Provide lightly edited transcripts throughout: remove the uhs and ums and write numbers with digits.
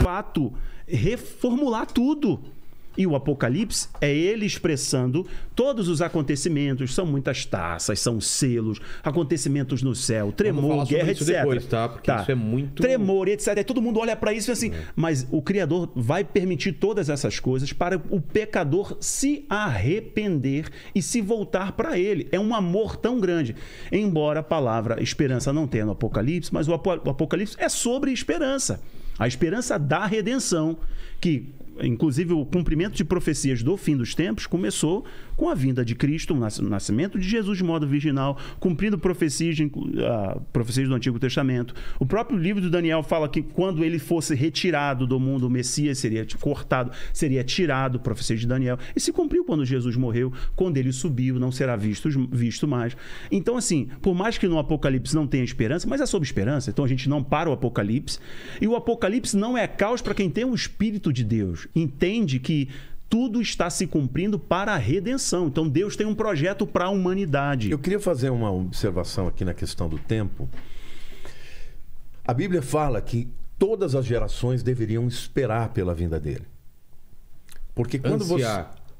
Fato, reformular tudo. E o Apocalipse é ele expressando todos os acontecimentos, são muitas taças, são selos, acontecimentos no céu, tremor, guerra, etc. Depois, tá? Porque isso é muito... Tremor, etc. Aí todo mundo olha para isso e assim, mas o Criador vai permitir todas essas coisas para o pecador se arrepender e se voltar para ele. É um amor tão grande. Embora a palavra esperança não tenha no Apocalipse, mas o Apocalipse é sobre esperança. A esperança da redenção, que... Inclusive, o cumprimento de profecias do fim dos tempos começou com a vinda de Cristo, o nascimento de Jesus de modo virginal, cumprindo profecias do Antigo Testamento. O próprio livro de Daniel fala que quando ele fosse retirado do mundo, o Messias seria cortado, seria tirado, profecia de Daniel. E se cumpriu quando Jesus morreu, quando ele subiu, não será visto mais. Então, assim, por mais que no Apocalipse não tenha esperança, mas é sobre esperança, então a gente não para o Apocalipse. E o Apocalipse não é caos para quem tem o Espírito de Deus. Entende que tudo está se cumprindo para a redenção. Então Deus tem um projeto para a humanidade. Eu queria fazer uma observação aqui na questão do tempo. A Bíblia fala que todas as gerações deveriam esperar pela vinda dele. Porque quando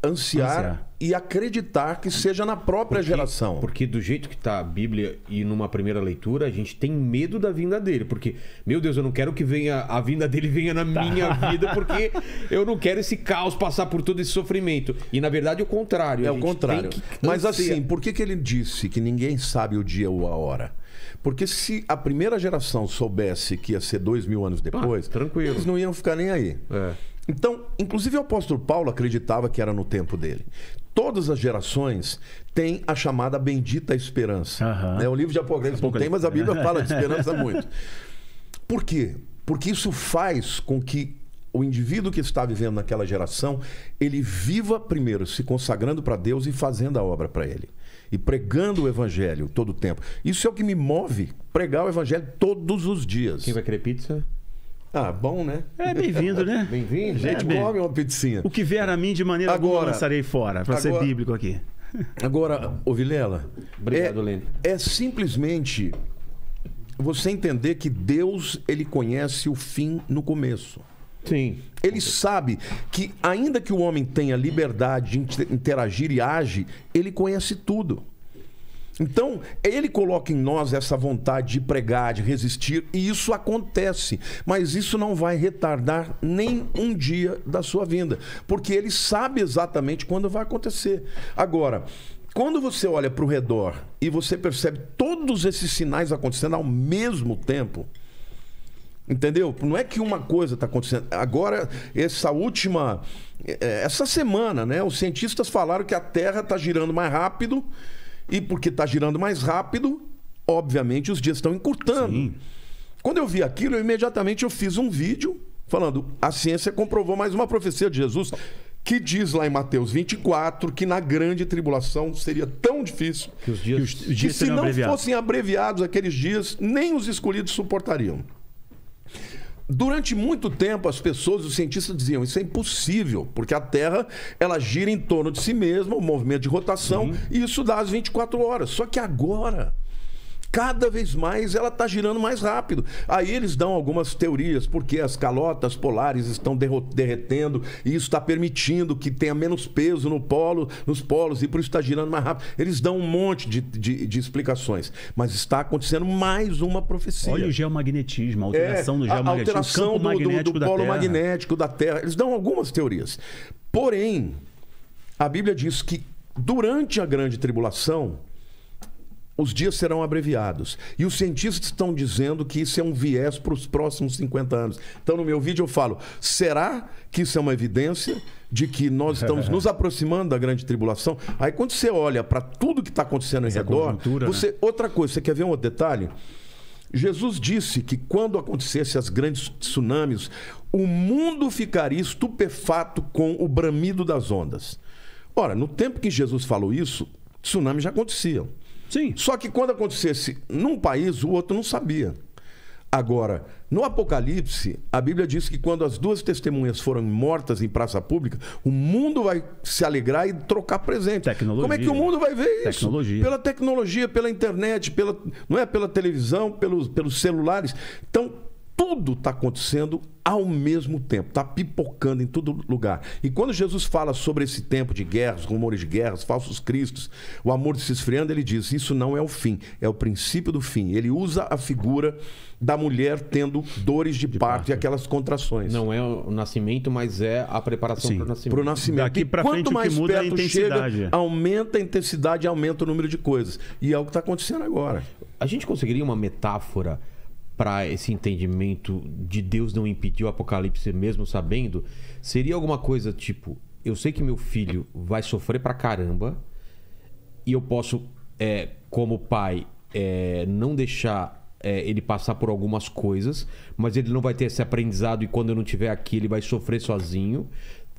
ansiar e acreditar que seja na própria geração. Porque do jeito que está a Bíblia e numa primeira leitura, a gente tem medo da vinda dele. Porque, meu Deus, eu não quero que a vinda dele venha na minha vida, porque eu não quero esse caos, passar por todo esse sofrimento. E, na verdade, é o contrário. É o contrário. Mas assim, por que ele disse que ninguém sabe o dia ou a hora? Porque se a primeira geração soubesse que ia ser 2000 anos depois, tranquilo, eles não iam ficar nem aí. Então, inclusive o apóstolo Paulo acreditava que era no tempo dele. Todas as gerações têm a chamada bendita esperança. O livro de Apocalipse não tem, mas a Bíblia fala de esperança muito. Por quê? Porque isso faz com que o indivíduo que está vivendo naquela geração, ele viva primeiro se consagrando para Deus e fazendo a obra para ele. E pregando o evangelho todo o tempo. Isso é o que me move, pregar o evangelho todos os dias. Quem vai querer pizza? Ah, bom, né? É bem-vindo, né? Bem-vindo. Gente, come uma pizzinha. O que vier a mim de maneira alguma lançarei fora, para ser bíblico aqui. Agora, ô Vilela, obrigado, Lênin. É simplesmente você entender que Deus, ele conhece o fim no começo. Sim. Ele sabe que, ainda que o homem tenha liberdade de interagir e age, ele conhece tudo. Então, ele coloca em nós essa vontade de pregar, de resistir, e isso acontece. Mas isso não vai retardar nem um dia da sua vinda, porque ele sabe exatamente quando vai acontecer. Agora, quando você olha para o redor e você percebe todos esses sinais acontecendo ao mesmo tempo, entendeu? Não é que uma coisa está acontecendo. Agora, essa semana, né, os cientistas falaram que a Terra está girando mais rápido. E porque está girando mais rápido, obviamente os dias estão encurtando. Sim. Quando eu vi aquilo, imediatamente eu fiz um vídeo falando: a ciência comprovou mais uma profecia de Jesus, que diz lá em Mateus 24 que na grande tribulação seria tão difícil que os dias que se não fossem abreviados aqueles dias, nem os escolhidos suportariam. Durante muito tempo, as pessoas, os cientistas diziam: isso é impossível, porque a Terra, ela gira em torno de si mesma, o movimento de rotação, e isso dá as 24 horas. Só que agora, cada vez mais, ela está girando mais rápido. Aí eles dão algumas teorias, porque as calotas polares estão derretendo, e isso está permitindo que tenha menos peso nos polos, e por isso está girando mais rápido. Eles dão um monte de explicações. Mas está acontecendo mais uma profecia. Olha o geomagnetismo, a alteração do geomagnetismo, a alteração campo magnético do polo magnético da Terra. Eles dão algumas teorias. Porém, a Bíblia diz que durante a grande tribulação, os dias serão abreviados. E os cientistas estão dizendo que isso é um viés para os próximos 50 anos. Então, no meu vídeo eu falo: será que isso é uma evidência de que nós estamos nos aproximando da grande tribulação? Aí, quando você olha para tudo que está acontecendo ao redor, você... Outra coisa, você quer ver um outro detalhe? Jesus disse que quando acontecesse as grandes tsunamis, o mundo ficaria estupefato com o bramido das ondas. Ora, no tempo que Jesus falou isso, tsunamis já aconteciam. Sim. Só que quando acontecesse num país, o outro não sabia. Agora, no Apocalipse, a Bíblia diz que quando as 2 testemunhas foram mortas em praça pública, o mundo vai se alegrar e trocar presente. Tecnologia. Como é que o mundo vai ver isso? Tecnologia. Pela tecnologia, pela internet, não é pela televisão, pelos celulares. Então, tudo está acontecendo ao mesmo tempo, está pipocando em todo lugar. E quando Jesus fala sobre esse tempo de guerras, rumores de guerras, falsos cristos, o amor se esfriando, ele diz, isso não é o fim, é o princípio do fim. Ele usa a figura da mulher tendo dores de parto e aquelas contrações. Não é o nascimento, mas é a preparação para o nascimento. Pro nascimento. Daqui pra e quanto frente, o que mais muda é a perto intensidade. chega, aumenta a intensidade e aumenta o número de coisas. E é o que está acontecendo agora. A gente conseguiria uma metáfora para esse entendimento de Deus não impedir o apocalipse mesmo sabendo? Seria alguma coisa tipo, eu sei que meu filho vai sofrer pra caramba e eu posso, como pai, não deixar ele passar por algumas coisas, mas ele não vai ter esse aprendizado e quando eu não estiver aqui ele vai sofrer sozinho.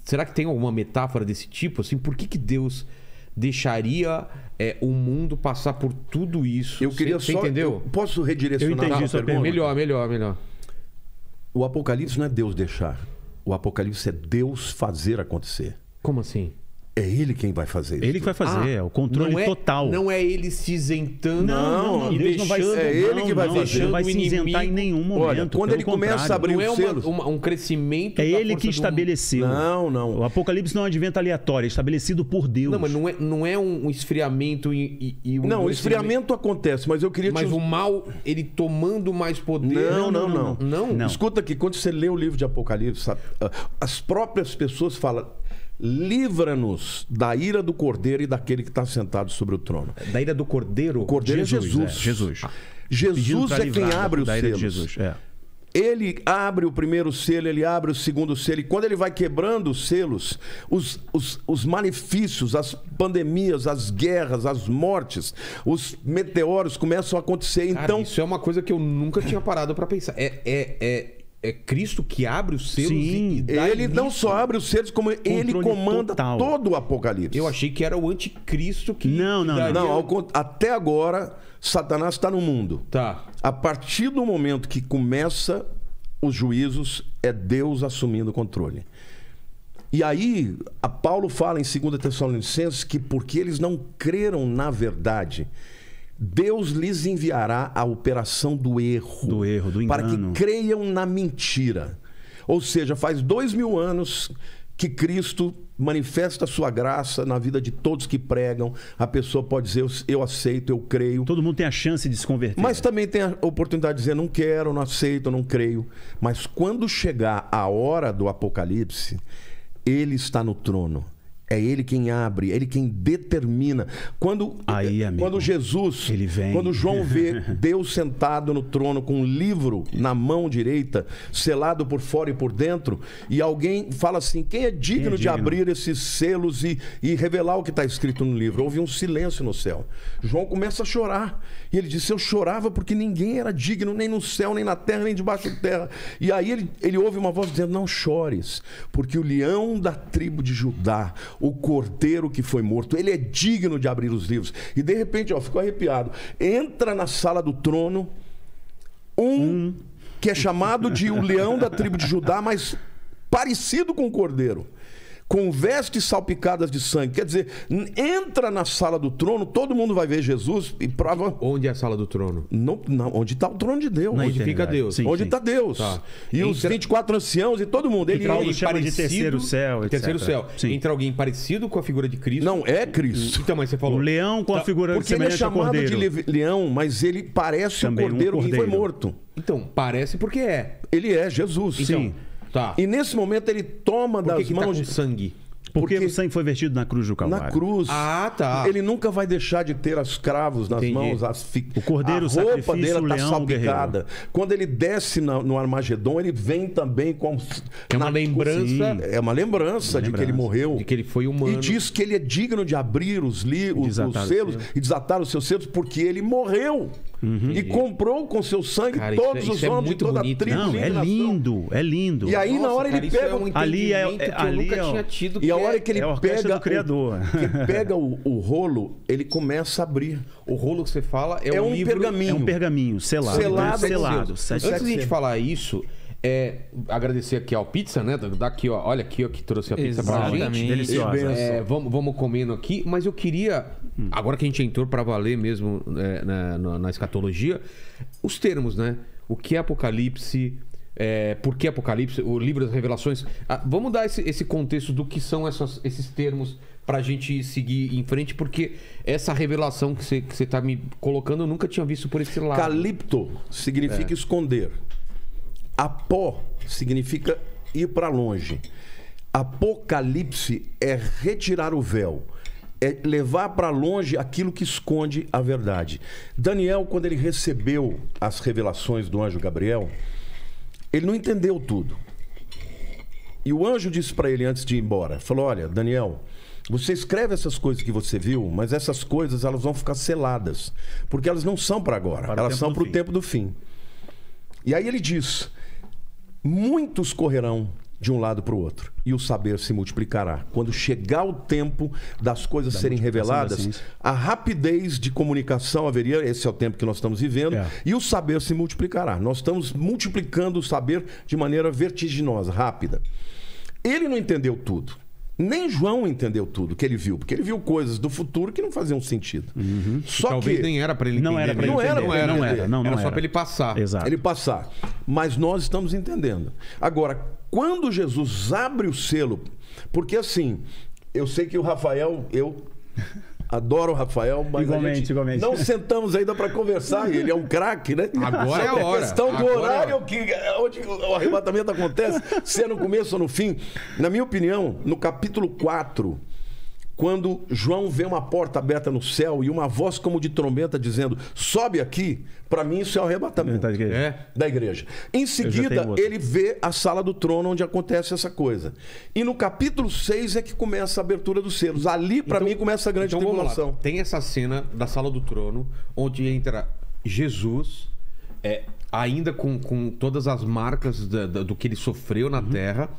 Será que tem alguma metáfora desse tipo? Assim, por que Deus deixaria o mundo passar por tudo isso? Eu queria Você só... entendeu? Posso redirecionar Eu entendi a sua pergunta? Melhor. O Apocalipse não é Deus deixar. O Apocalipse é Deus fazer acontecer. Como assim? É Ele quem vai fazer isso. Ele que vai fazer, é o controle não total. Não é ele se isentando Não, e Deus não vai deixando... é ele que vai não, fazer. Ele não vai o se isentar em inimigo. nenhum momento. Olha, quando pelo ele começa a contrário. abrir Não é os selos... um crescimento É da ele força que do- estabeleceu. Não. O Apocalipse não é um advento aleatório, é estabelecido por Deus. Não, mas não é um esfriamento e um Não, o endurecimento. esfriamento acontece, mas eu queria... Mas te... o mal, ele tomando mais poder... Não. Não? Escuta aqui, quando você lê o livro de Apocalipse, sabe, as próprias pessoas falam: livra-nos da ira do Cordeiro e daquele que está sentado sobre o trono. Da ira do Cordeiro? O Cordeiro é Jesus. Jesus. Jesus Pedindo pra é quem livrar abre os da ira de selos. Jesus. É. Ele abre o primeiro selo, ele abre o segundo selo. E quando ele vai quebrando os selos, os malefícios, as pandemias, as guerras, as mortes, os meteoros começam a acontecer. Cara, Então, isso é uma coisa que eu nunca tinha parado pra pensar. É Cristo que abre os selos Sim, e dá ele não início. só abre os selos, como ele comanda total. todo o Apocalipse. Eu achei que era o anticristo que... Não, não, daria- Não, até agora, Satanás está no mundo. Tá. A partir do momento que começa os juízos, é Deus assumindo o controle. E aí, a Paulo fala em 2 Tessalonicenses que porque eles não creram na verdade, Deus lhes enviará a operação do erro. Do erro, do para que engano. creiam na mentira. Ou seja, faz 2000 anos que Cristo manifesta a sua graça na vida de todos que pregam. A pessoa pode dizer, eu aceito, eu creio. Todo mundo tem a chance de se converter. Mas também tem a oportunidade de dizer, não quero, não aceito, não creio. Mas quando chegar a hora do Apocalipse, ele está no trono. É ele quem abre, é ele quem determina. Quando Jesus, ele vem. quando João vê Deus sentado no trono com um livro na mão direita, selado por fora e por dentro, e alguém fala assim, quem é digno de abrir esses selos e revelar o que está escrito no livro? Houve um silêncio no céu. João começa a chorar. E ele disse, eu chorava porque ninguém era digno, nem no céu, nem na terra, nem debaixo da terra. E aí ele ouve uma voz dizendo, não chores, porque o leão da tribo de Judá, o cordeiro que foi morto, ele é digno de abrir os livros. E de repente, ficou arrepiado. Entra na sala do trono que é chamado de o leão da tribo de Judá, mas parecido com o cordeiro, com vestes salpicadas de sangue. Quer dizer, entra na sala do trono, todo mundo vai ver Jesus e prova... Onde é a sala do trono? Não, onde está o trono de Deus. Na Onde fica eternidade. Deus? Sim, Onde sim. está Deus. Tá. E os 24 anciãos e todo mundo. Ele, Paulo ele- chama de terceiro céu, etc. Terceiro céu. Sim. Entra alguém parecido com a figura de Cristo? Não, é Cristo. Então, mas você O falou... leão com a figura Porque ele é semelhante ao chamado cordeiro. de leão, mas ele parece Também o cordeiro, um que foi cordeiro. morto. Então, parece porque é. Ele é Jesus. Então, tá. E nesse momento ele toma Por que das que tá mãos com de... sangue? Porque porque- o sangue foi vertido na cruz do Calvário. Na cruz. Ah, tá. Ele nunca vai deixar de ter os cravos nas Entendi. mãos. O cordeiro, a o roupa sacrifício, dele o está leão, o salpicada. Quando ele desce no Armagedon, ele vem também com... É uma lembrança Sim. É uma lembrança de que ele morreu. de que ele foi humano. E diz que ele é digno de abrir os Desatar os selos selos. e desatar os seus selos, porque ele morreu. E comprou com seu sangue Cara, todos isso os é homens de muito toda bonito. a tribo. Não, língua, é nação. lindo, é lindo. E aí, na hora, cara, ele isso pega. é um ali é- entendimento que eu ali nunca é o- tinha tido. E a hora que ele é a orquestra pega. do Criador. Que pega o rolo, ele começa a abrir. O rolo que você fala É um livro... pergaminho. É um pergaminho selado. Selado, selado. sete Antes de a gente selos. falar isso, agradecer aqui ao Pizza, né? Daqui, ó. Olha aqui, ó, que trouxe a pizza pra gente. Exatamente. Deliciosa. E benção. Vamos comendo aqui, mas eu queria, agora que a gente entrou pra valer mesmo na escatologia, os termos, né? O que é Apocalipse? Por que Apocalipse? O livro das Revelações. Vamos dar esse contexto do que são esses termos pra gente seguir em frente, porque essa revelação que você tá me colocando, eu nunca tinha visto por esse lado. Calipto significa esconder. Apó significa ir para longe. Apocalipse é retirar o véu. É levar para longe aquilo que esconde a verdade. Daniel, quando ele recebeu as revelações do anjo Gabriel, ele não entendeu tudo. E o anjo disse para ele antes de ir embora, falou, olha, Daniel, você escreve essas coisas que você viu, mas essas coisas elas vão ficar seladas, porque elas não são para agora, Para o elas tempo são do para o fim. tempo do fim. E aí ele diz, muitos correrão de um lado para o outro, e o saber se multiplicará. Quando chegar o tempo das coisas serem multiplicação da reveladas, ciência. a rapidez de comunicação haveria, esse é o tempo que nós estamos vivendo, É. e o saber se multiplicará. Nós estamos multiplicando o saber de maneira vertiginosa, rápida. Ele não entendeu tudo. Nem João entendeu tudo que ele viu, porque ele viu coisas do futuro que não faziam sentido. Só Talvez que nem era pra ele Não entender. era pra ele Não era entender. pra ele Não entender. era, não Era só era. pra ele passar. Exato. ele passar. Mas nós estamos entendendo. Agora, quando Jesus abre o selo, porque assim, eu sei que o Rafael, eu adoro o Rafael, mas Igualmente, a gente igualmente. não sentamos ainda para conversar, e ele é um craque, né? Agora é a Sobre hora. questão do Agora é a horário, hora. onde o arrebatamento acontece, se é no começo ou no fim. Na minha opinião, no capítulo 4, quando João vê uma porta aberta no céu e uma voz como de trombeta dizendo, sobe aqui, para mim isso é o arrebatamento da igreja. Em seguida, tenho outro. ele vê a sala do trono onde acontece essa coisa. E no capítulo 6 é que começa a abertura dos selos. Ali, para mim, começa a grande Então vamos lá. tribulação. Tem essa cena da sala do trono, onde entra Jesus, ainda com todas as marcas do que ele sofreu na terra,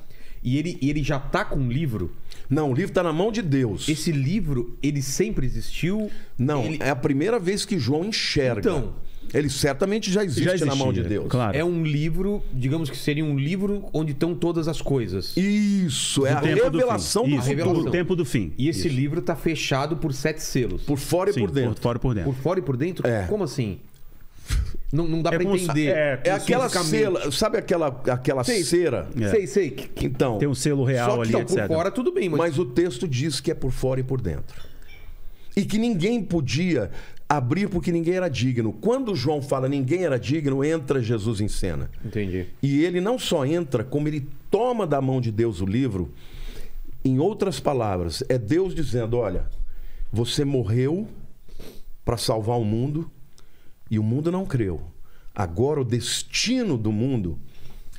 e ele já tá com um livro. Não, o livro está na mão de Deus. Esse livro, ele sempre existiu? Não, Ele é a primeira vez que João enxerga. Então, ele certamente já existe Já na mão de existia, Deus. claro. é um livro, digamos que seria um livro onde estão todas as coisas. Isso, é a tempo do revelação fim. do Isso, futuro. do tempo do fim. E esse Isso. livro tá fechado por 7 selos. Por fora e Sim, por dentro. Por fora e por dentro. Por fora e por dentro? É. Como assim? Não dá É pra como entender. É aquela fisicamente. cera, sabe aquela Sei. cera? Sei. Então, Tem um selo real só que ali, não, etc. Por fora tudo bem, mas o texto diz que é por fora e por dentro. E que ninguém podia abrir porque ninguém era digno. Quando João fala ninguém era digno, entra Jesus em cena. Entendi. E ele não só entra, como ele toma da mão de Deus o livro. Em outras palavras, é Deus dizendo, olha, você morreu para salvar o mundo e o mundo não creu. Agora o destino do mundo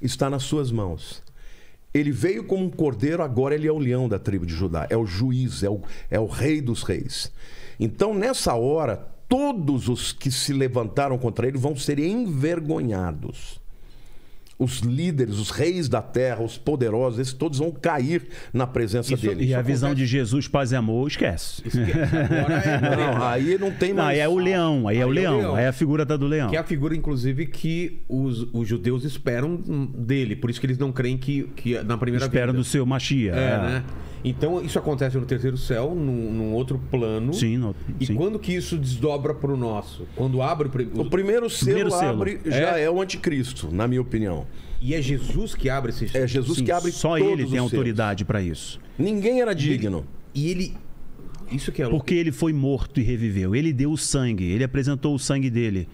está nas suas mãos. Ele veio como um cordeiro, agora ele é o leão da tribo de Judá. É o juiz, é o rei dos reis. Então, nessa hora, todos os que se levantaram contra ele vão ser envergonhados. Os líderes, os reis da terra, os poderosos, esses todos vão cair na presença dele. E a visão de Jesus, paz e amor, esquece. Agora Não, aí não tem Não, mais. aí é o leão, aí é o leão. Aí é a figura do leão. Que é a figura, inclusive, que os judeus esperam dele. Por isso que eles não creem que na primeira Espera vinda. do seu Machia. Né? Então, isso acontece no terceiro céu, num outro plano. Sim, E sim. quando que isso desdobra pro nosso? Quando abre O primeiro selo, selo. abre, já é o anticristo, na minha opinião. E é Jesus que abre esse... É Jesus Sim, que abre só todos ele os tem selos. autoridade para isso. Ninguém era digno. E ele... Isso que é louco. Porque ele foi morto e reviveu. Ele deu o sangue, ele apresentou o sangue dele.